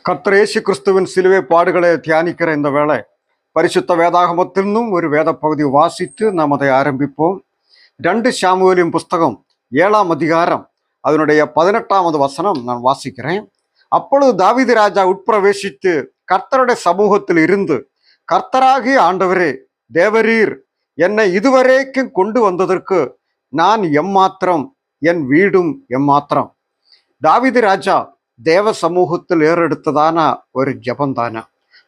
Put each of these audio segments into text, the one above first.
கர்த்தர் இயேசு கிறிஸ்துவின் சிலுவை பாடுகளை தியானிக்கிற இந்த வேளை பரிசுத்த வேதாகமத்திலிருந்தும் ஒரு வேத பகுதி வாசித்து நாம் அதை ஆரம்பிப்போம். 2 சாமுவேலின் புஸ்தகம் 7ஆம் அதிகாரம் அதனுடைய 18வது வசனம் நான் வாசிக்கிறேன். அப்பொழுது தாவீது ராஜா உட்பிரவேசித்து கர்த்தருடைய சமூகத்தில் இருந்து, கர்த்தராகிய ஆண்டவரே தேவரீர் என்னை இதுவரைக்கும் கொண்டு வந்ததற்கு நான் எம்மாத்திரம், என் வீடும் எம்மாத்திரம். தாவீது ராஜா தேவ சமூகத்தில் ஏறெடுத்ததான ஒரு ஜபந்தான.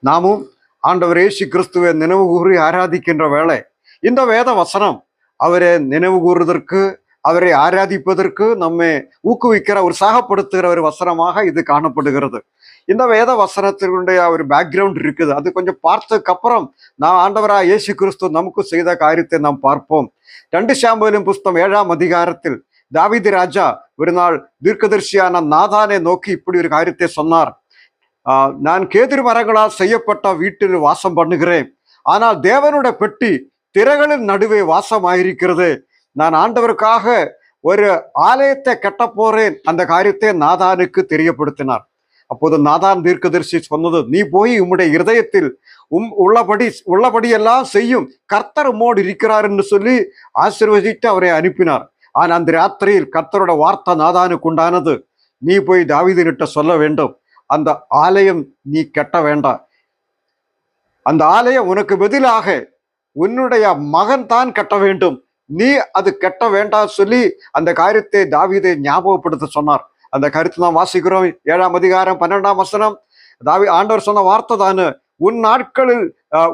நாமும் ஆண்டவர் இயேசு கிறிஸ்துவை நினைவு கூறி ஆராதிக்கின்ற வேளை இந்த வேத வசனம் அவரை நினைவு கூறுவதற்கு, அவரை ஆராதிப்பதற்கு நம்மை ஊக்குவிக்கிற, உற்சாகப்படுத்துகிற ஒரு வசனமாக இது காணப்படுகிறது. இந்த வேத வசனத்தினுடைய ஒரு பேக்ரவுண்ட் இருக்குது. அது கொஞ்சம் பார்த்ததுக்கு அப்புறம் நான் ஆண்டவராக இயேசு கிறிஸ்து நமக்கு செய்த காரியத்தை நாம் பார்ப்போம். 2 சாமுவேலின் புஸ்தகம் 7ஆம் அதிகாரத்தில் தாவீது ராஜா ஒரு நாள் தீர்க்கதரிசியான நாதானை நோக்கி இப்படி ஒரு காரியத்தை சொன்னார். நான் கேதுரு மரங்களால் செய்யப்பட்ட வீட்டில் வாசம் பண்ணுகிறேன், ஆனால் தேவனுடைய பெட்டி திரைகளின் நடுவே வாசமாயிருக்கிறது. நான் ஆண்டவருக்காக ஒரு ஆலயத்தை கட்ட போறேன். அந்த காரியத்தை நாதானுக்கு தெரியப்படுத்தினார். அப்போது நாதான் தீர்க்கதரிசி சொன்னது, நீ போய் உம்முடைய இருதயத்தில் உள்ளபடியெல்லாம் செய்யும், கர்த்தர் உம்மோடு இருக்கிறார் என்று சொல்லி ஆசீர்வதித்து அவரை அனுப்பினார். ஆனால் அந்த ராத்திரியில் கர்த்தரோட வார்த்தை நாதானுக்கு உண்டானது, நீ போய் தாவீதுகிட்ட சொல்ல வேண்டும், அந்த ஆலயம் நீ கட்ட வேண்டாம், அந்த ஆலயம் உனக்கு பதிலாக உன்னுடைய மகன் தான் கட்ட வேண்டும், நீ அது கட்ட வேண்டாம் சொல்லி அந்த காரியத்தை தாவீதை ஞாபகப்படுத்த சொன்னார். அந்த கருத்து தான் வாசிக்கிறோம். 7ஆம் அதிகாரம் 12ஆம் வசனம். ஆண்டவர் சொன்ன வார்த்தை தானு, உன் நாட்களில்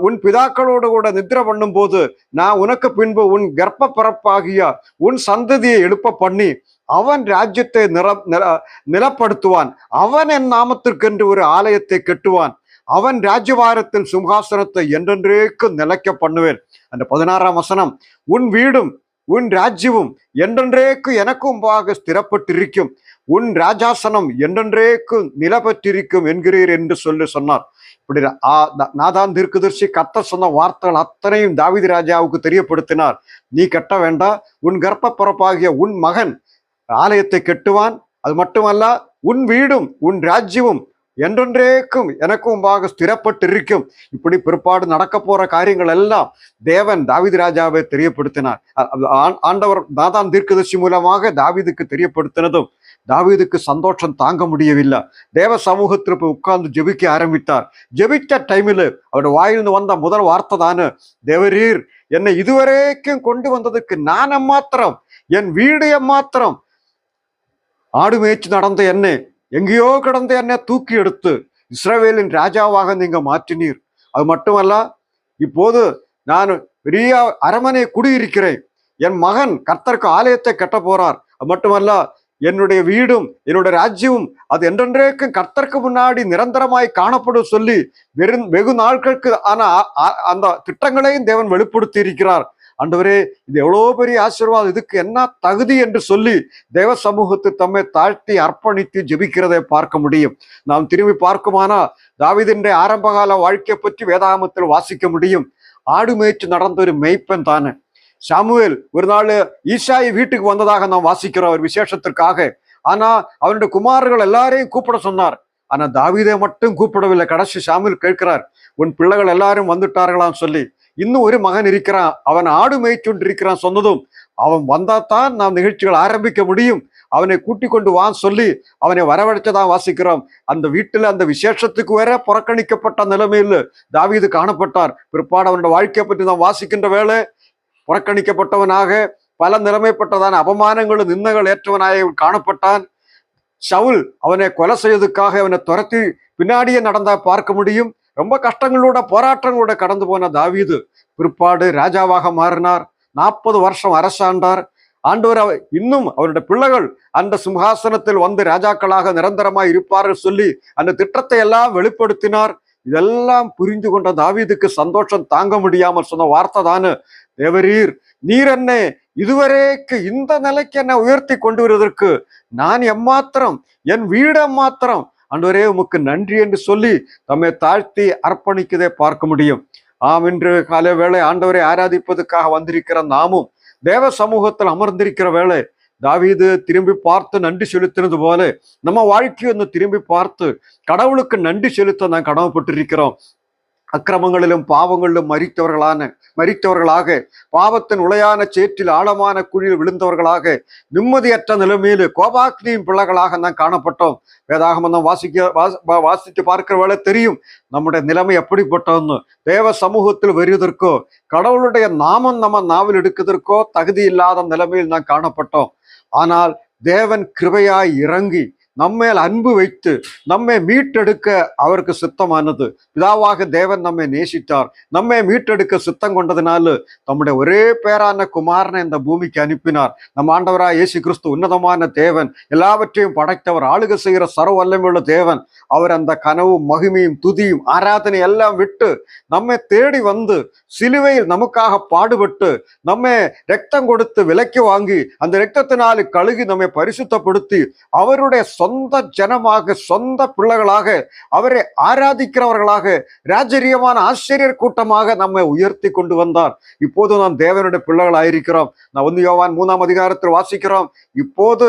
உன் பிதாக்களோடு கூட நித்திர பண்ணும் போது நான் உனக்கு பின்பு உன் கர்ப்ப பிறப்பாகிய உன் சந்ததியை எழுப்ப பண்ணி அவன் ராஜ்யத்தை நிலப்படுத்துவான், அவன் என் நாமத்திற்கென்று ஒரு ஆலயத்தை கட்டுவான், அவன் ராஜ்யபாரத்தில் சிம்ஹாசனத்தை என்றென்றேக்கு நிலைக்க பண்ணுவேன். அந்த 16ஆம் வசனம், உன் வீடும் உன் ராஜ்யமும் என்றென்றேக்கு எனக்கும் ஸ்திரப்பட்டிருக்கும், உன் ராஜாசனம் என்றென்றேக்கு நிலப்பற்றிருக்கும் என்கிறீர் என்று சொன்னார். இப்படி நாதான் தீர்க்கதரிசி கர்த்தர் சொன்ன வார்த்தைகள் அத்தனையும் தாவீது ராஜாவுக்கு தெரியப்படுத்தினார். நீ கட்ட வேண்டாம், உன் கர்ப்ப பிறப்பாகிய உன் மகன் ஆலயத்தை கட்டுவான், அது மட்டுமல்ல உன் வீடும் உன் ராஜ்யமும் என்றென்றேக்கும் எனக்கும் ஸ்திரப்பட்டு இருக்கும். இப்படி பிற்பாடு நடக்க போற காரியங்கள் எல்லாம் தேவன் தாவீது ராஜாவை தெரியப்படுத்தினார். ஆண்டவர் நாதான் தீர்க்கதரிசி மூலமாக தாவீதுக்கு தெரியப்படுத்தினதும் தாவீதுக்கு சந்தோஷம் தாங்க முடியவில்லை. தேவ சமூகத்திற்கு உட்கார்ந்து ஜெபிக்க ஆரம்பித்தார். ஜெபித்த டைமில் அவருடைய வாயிலிருந்து வந்த முதல் வார்த்தை தானே, தேவரீர் என்னை இதுவரைக்கும் கொண்டு வந்ததுக்கு நான் எம்மாத்திரம், என் வீடு எம்மாத்திரம், ஆடு மேய்ச்சி நடந்த என்னை, எங்கேயோ கிடந்த என்னை தூக்கி எடுத்து இஸ்ரவேலின் ராஜாவாக நீங்க மாற்றினீர். அது மட்டுமல்ல, இப்போது நான் பெரிய அரமனை குடியிருக்கிறேன், என் மகன் கர்த்தருக்கு ஆலயத்தை கட்ட போறார், அது மட்டுமல்ல என்னுடைய வீடும் என்னுடைய ராஜ்யமும் அது என்றென்றைக்கும் கர்த்தருக்கு முன்னாடி நிரந்தரமாய் காணப்படும் சொல்லி வெகு நாட்களுக்கு ஆனா அந்த திட்டங்களையும் தேவன் வெளிப்படுத்தி இருக்கிறார். ஆண்டவரே, இது எவ்வளோ பெரிய ஆசீர்வாதம், இதுக்கு என்ன தகுதி என்று சொல்லி தேவ சமூகத்தை தம்மை தாழ்த்தி அர்ப்பணித்து ஜெபிக்கிறதை பார்க்க முடியும். நாம் திரும்பி பார்க்குமானா தாவீதின் ஆரம்பகால வாழ்க்கையை பற்றி வேதாகமத்தில் வாசிக்க முடியும். ஆடு மேய்ச்சி நடந்த ஒரு மெய்ப்பன் தானே. சாமுவேல் ஒரு நாள் ஈசாயி வீட்டுக்கு வந்ததாக நாம் வாசிக்கிறோம் ஒரு விசேஷத்திற்காக. ஆனா அவனுடைய குமாரர்கள் எல்லாரையும் கூப்பிட சொன்னார், ஆனா தாவீதை மட்டும் கூப்பிடவில்லை. கடைசி சாமுவேல் கேட்கிறார், உன் பிள்ளைகள் எல்லாரும் வந்துட்டார்களான்னு சொல்லி. இன்னும் ஒரு மகன் இருக்கிறான், அவன் ஆடு மேய்ச்சொண்டு இருக்கிறான் சொன்னதும், அவன் வந்தாதான் நாம் நிகழ்ச்சிகள் ஆரம்பிக்க முடியும், அவனை கூட்டிக் கொண்டு வான்னு சொல்லி அவனை வரவழைச்சதான் வாசிக்கிறோம். அந்த வீட்டுல அந்த விசேஷத்துக்கு வேற புறக்கணிக்கப்பட்ட நிலைமையில் தாவீது காணப்பட்டார். பிற்பாடு அவனுடைய வாழ்க்கையை பற்றி நாம் வாசிக்கின்ற வேளை புறக்கணிக்கப்பட்டவனாக பல நிலைமைப்பட்டதான அபமானங்களும் நிந்தங்கள் ஏற்றவனாக காணப்பட்டான். சவுல் அவனை கொலை செய்வதற்காக அவனை துரத்தி பின்னாடியே நடந்தா பார்க்க முடியும். ரொம்ப கஷ்டங்களோட போராட்டங்களோட கடந்து போன தாவீது பிற்பாடு ராஜாவாக மாறினார். 40 வருஷம் அரசாண்டார். ஆண்டவர் இன்னும் அவருடைய பிள்ளைகள் அந்த சிம்ஹாசனத்தில் வந்து ராஜாக்களாக நிரந்தரமாய் இருப்பார்கள் சொல்லி அந்த திட்டத்தை எல்லாம் வெளிப்படுத்தினார். இதெல்லாம் புரிந்து கொண்ட தாவீதுக்கு சந்தோஷம் தாங்க முடியாமல் சொன்ன வார்த்தை தானே, தேவரீர் நீர் என்னை இதுவரைக்கு இந்த நிலைக்கு என்னை உயர்த்தி கொண்டு வருவதற்கு நான் எம்மாத்திரம், என் வீடு எம்மாத்திரம், ஆண்டவரே உமக்கு நன்றி என்று சொல்லி தம்மை தாழ்த்தி அர்ப்பணிக்கதை பார்க்க முடியும். இன்று காலை வேளை ஆண்டவரை ஆராதிப்பதற்காக வந்திருக்கிற நாமும் தேவ சமூகத்தில் அமர்ந்திருக்கிற வேளை தாவீது திரும்பி பார்த்து நன்றி செலுத்தினது போல நம்ம வாழ்க்கையை ஒன்று திரும்பி பார்த்து கடவுளுக்கு நன்றி செலுத்த நான் கடமைப்பட்டிருக்கிறோம். அக்கிரமங்களிலும் பாவங்களிலும் மரித்தவர்களாக பாவத்தின் உளையான சேற்றில் ஆழமான குழியில் விழுந்தவர்களாக நிம்மதியற்ற நிலைமையில கோபாக்னியின் பிள்ளைகளாக நாம் காணப்பட்டோம். வேதாகமம் வாசித்து பார்க்கிற வேலை தெரியும் நம்முடைய நிலைமை எப்படிப்பட்டோன்னு. தேவ சமூகத்தில் வருவதற்கோ கடவுளுடைய நாமம் நம்ம நாவில் எடுக்கிறதற்கோ தகுதி இல்லாத நிலைமையில் நாம் காணப்பட்டோம். ஆனால் தேவன் கிருபையாய் இறங்கி நம்மேல் அன்பு வைத்து நம்மை மீட்டெடுக்க அவருக்கு சித்தமானது. பிதாவாக தேவன் நம்மை நேசித்தார். நம்மை மீட்டெடுக்க சித்தம் கொண்டதினால நம்முடைய ஒரே பேரான குமாரனை இந்த பூமிக்கு அனுப்பினார். நம் ஆண்டவராய் இயேசு கிறிஸ்து உன்னதமான தேவன், எல்லாவற்றையும் படைத்தவர், ஆளுகை செய்கிற சர்வ வல்லமையுள்ள தேவன். அவர் அந்த கனவும் மகிமையும் துதியும் ஆராதனை எல்லாம் விட்டு நம்மை தேடி வந்து சிலுவையில் நமக்காக பாடுபட்டு நம்மை ரத்தம் கொடுத்து விலைக்கு வாங்கி அந்த இரத்தத்தினால கழுகி நம்மை பரிசுத்தப்படுத்தி அவருடைய சொந்த ஜனமாக சொந்த பிள்ளைகளாக அவரை ஆராதிக்கிறவர்களாக ராஜரீகமான ஆசிரியர் கூட்டமாக நம்மை உயர்த்தி கொண்டு வந்தார். இப்போது நாம் தேவனுடைய பிள்ளைகளாயிருக்கிறோம். நான் 1 யோவான் 3ஆம் அதிகாரத்தில் வாசிக்கிறோம், இப்போது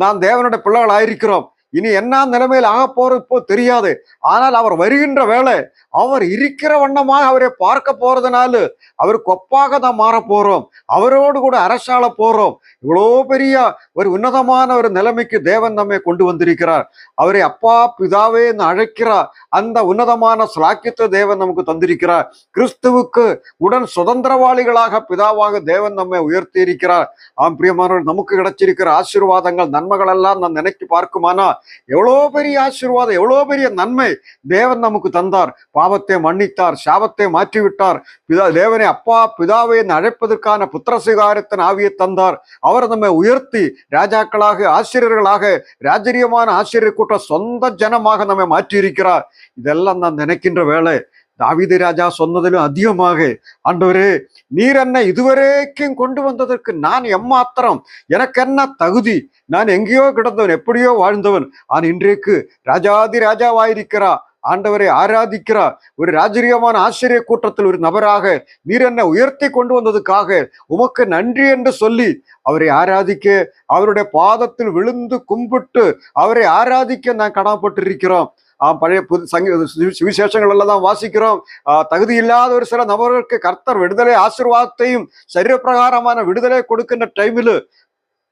நான் தேவனுடைய பிள்ளைகளாயிருக்கிறோம். இனி என்ன நிலைமையில் ஆக போறது இப்போ தெரியாது. ஆனால் அவர் வருகின்ற வேளை அவர் இருக்கிற வண்ணமாக அவரை பார்க்க போறதுனால அவருக்கு ஒப்பாக தான் மாற போறோம். அவரோடு கூட அரசாள போறோம். இவ்வளோ பெரிய ஒரு உன்னதமான ஒரு நிலைமைக்கு தேவன் நம்மை கொண்டு வந்திருக்கிறார். அவரை அப்பா பிதாவே அழைக்கிறார். அந்த உன்னதமான ஸ்லாக்கியத்தை தேவன் நமக்கு தந்திருக்கிறார். கிறிஸ்துவுக்கு உடன் சுதந்திரவாளிகளாக பிதாவாக தேவன் நம்மை உயர்த்தி இருக்கிறார். ஆம் பிரியமானவர்கள், நமக்கு கிடைச்சிருக்கிற ஆசீர்வாதங்கள் நன்மைகள் எல்லாம் நான் நினைச்சு பார்க்குமானா எவ்வளோ பெரிய ஆசீர்வாதம், எவ்வளோ பெரிய நன்மை தேவன் நமக்கு தந்தார். பாவத்தை மன்னித்தார், சாபத்தை மாற்றிவிட்டார். தேவனை அப்பா பிதாவை அழைப்பதற்கான புத்திரசிகாரத்தின் ஆவியை தந்தார். அவர் நம்மை உயர்த்தி ராஜாக்களாக ஆசிரியர்களாக ராஜரீகமான ஆசிரியர் கூட்ட சொந்த ஜனமாக நம்மை மாற்றி இருக்கிறார். இதெல்லாம் நான் நினைக்கின்ற வேளை தாவீது ராஜா சொன்னதிலும் அதிகமாக, ஆண்டவரே நீர் என்னை இதுவரைக்கும் கொண்டு வந்ததற்கு நான் எம்மாத்திரம், எனக்கு என்ன தகுதி, நான் எங்கேயோ கிடந்தவன், எப்படியோ வாழ்ந்தவன். ஆனால் இன்றைக்கு ராஜாதி ராஜாவாயிருக்கிறா ஆண்டவரை ஆராதிக்கிறார். ஒரு ராஜரீகமான ஆசிரியர் கூட்டத்தில் ஒரு நபராக நீர் என்னை உயர்த்தி கொண்டு வந்ததுக்காக உமக்கு நன்றி என்று சொல்லி அவரை ஆராதிக்க, அவருடைய பாதத்தில் விழுந்து கும்பிட்டு அவரை ஆராதிக்க நான் கடமைப்பட்டிருக்கிறோம். பழைய சுவிசேஷங்கள் எல்லாம் தான் வாசிக்கிறோம். தகுதி இல்லாத ஒரு சில நபர்களுக்கு கர்த்தர் விடுதலை ஆசீர்வாதத்தையும் சரீரப்பிரகாரமான விடுதலை கொடுக்கின்ற டைமில்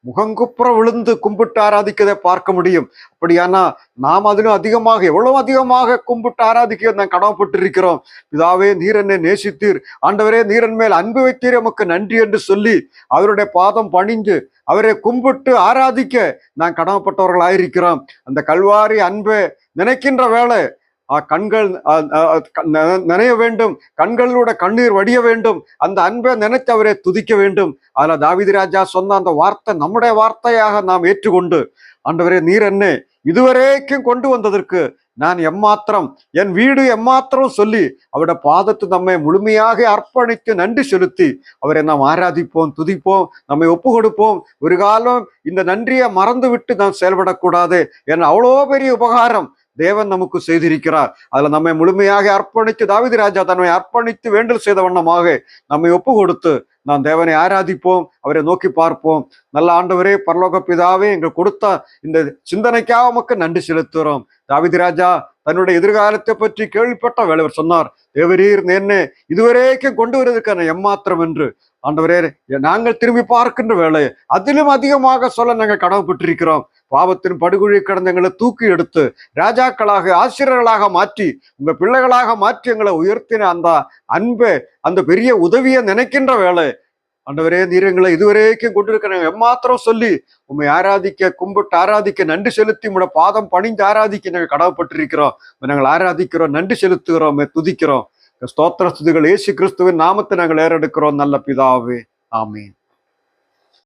முகங்குப்புற விழுந்து கும்பிட்டு ஆராதிக்கதை பார்க்க முடியும். அப்படியானா நாம் அதிலும் அதிகமாக, எவ்வளவு அதிகமாக கும்பிட்டு ஆராதிக்க நான் கடமைப்பட்டிருக்கிறோம். பிதாவே நீர் என்னை நேசித்தீர், ஆண்டவரே நீர் என் மேல் அன்பு வைத்தீர், எமக்கு நன்றி என்று சொல்லி அவருடைய பாதம் பணிந்து அவரை கும்பிட்டு ஆராதிக்க நான் கடமைப்பட்டவர்களாயிருக்கிறோம். அந்த கல்வாரி அன்பை நினைக்கின்ற வேளை கண்கள் நினைய வேண்டும், கண்களோட கண்ணீர் வடிய வேண்டும். அந்த அன்பை நினைத்து அவரை துதிக்க வேண்டும். அதுல தாவீது ராஜா சொன்ன அந்த வார்த்தை நம்முடைய வார்த்தையாக நாம் ஏற்றுக்கொண்டு, ஆண்டவரே நீர் என்னை இதுவரைக்கும் கொண்டு வந்ததற்கு நான் எம்மாத்திரம், என் வீடு எம்மாத்திரம் சொல்லி அவருடைய பாதத்தை நம்மை முழுமையாக அர்ப்பணித்து நன்றி செலுத்தி அவரை நாம் ஆராதிப்போம், துதிப்போம், நம்மை ஒப்பு கொடுப்போம். ஒரு காலம் இந்த நன்றியை மறந்து விட்டு நாம் செயல்படக்கூடாது. ஏன்னா அவ்வளோ பெரிய உபகாரம் தேவன் நமக்கு செய்திருக்கிறார். அதுல நம்மை முழுமையாக அர்ப்பணித்து தாவீது ராஜா தன்னை அர்ப்பணித்து வேண்டல் செய்த வண்ணமாக நம்மை ஒப்பு கொடுத்து நாம் தேவனை ஆராதிப்போம், அவரை நோக்கி பார்ப்போம். நல்ல ஆண்டவரே, பரலோக பிதாவே, எங்களுக்கு கொடுத்த இந்த சிந்தனைக்காக நமக்கு நன்றி செலுத்துகிறோம். தாவீது ராஜா தன்னுடைய எதிர்காலத்தை பற்றி கேள்விப்பட்ட வேளைவர் சொன்னார், தேவரீர் என்ன இதுவரைக்கும் கொண்டு வருவதற்கான எம்மாத்திரம் என்று. ஆண்டவரே, நாங்கள் திரும்பி பார்க்கின்ற வேலை அதிலும் அதிகமாக சொல்ல நாங்கள் கடமைப்பட்டிருக்கிறோம். பாவத்தின் படுகொழி கடந்த எங்களை தூக்கி எடுத்து ராஜாக்களாக ஆசிரியர்களாக மாற்றி உங்க பிள்ளைகளாக மாற்றி எங்களை உயர்த்தின அந்த அன்பை, அந்த பெரிய உதவியை நினைக்கின்ற வேலை ஆண்டவரே நீர் எங்களை இதுவரைக்கும் கொண்டிருக்கிற எம்மாத்திரம் சொல்லி உண்மை ஆராதிக்க, கும்பிட்டு ஆராதிக்க, நன்றி செலுத்தி உங்களோட பாதம் பணிந்து ஆராதிக்க நாங்கள் கடமைப்பட்டிருக்கிறோம். நாங்கள் ஆராதிக்கிறோம், நன்றி செலுத்துகிறோம், துதிக்கிறோம். ஸ்தோத்திர ஸ்துதிகள் இயேசு கிறிஸ்துவின் நாமத்தை நாங்கள் ஏறெடுக்கிறோம் நல்ல பிதாவே, ஆமீன்.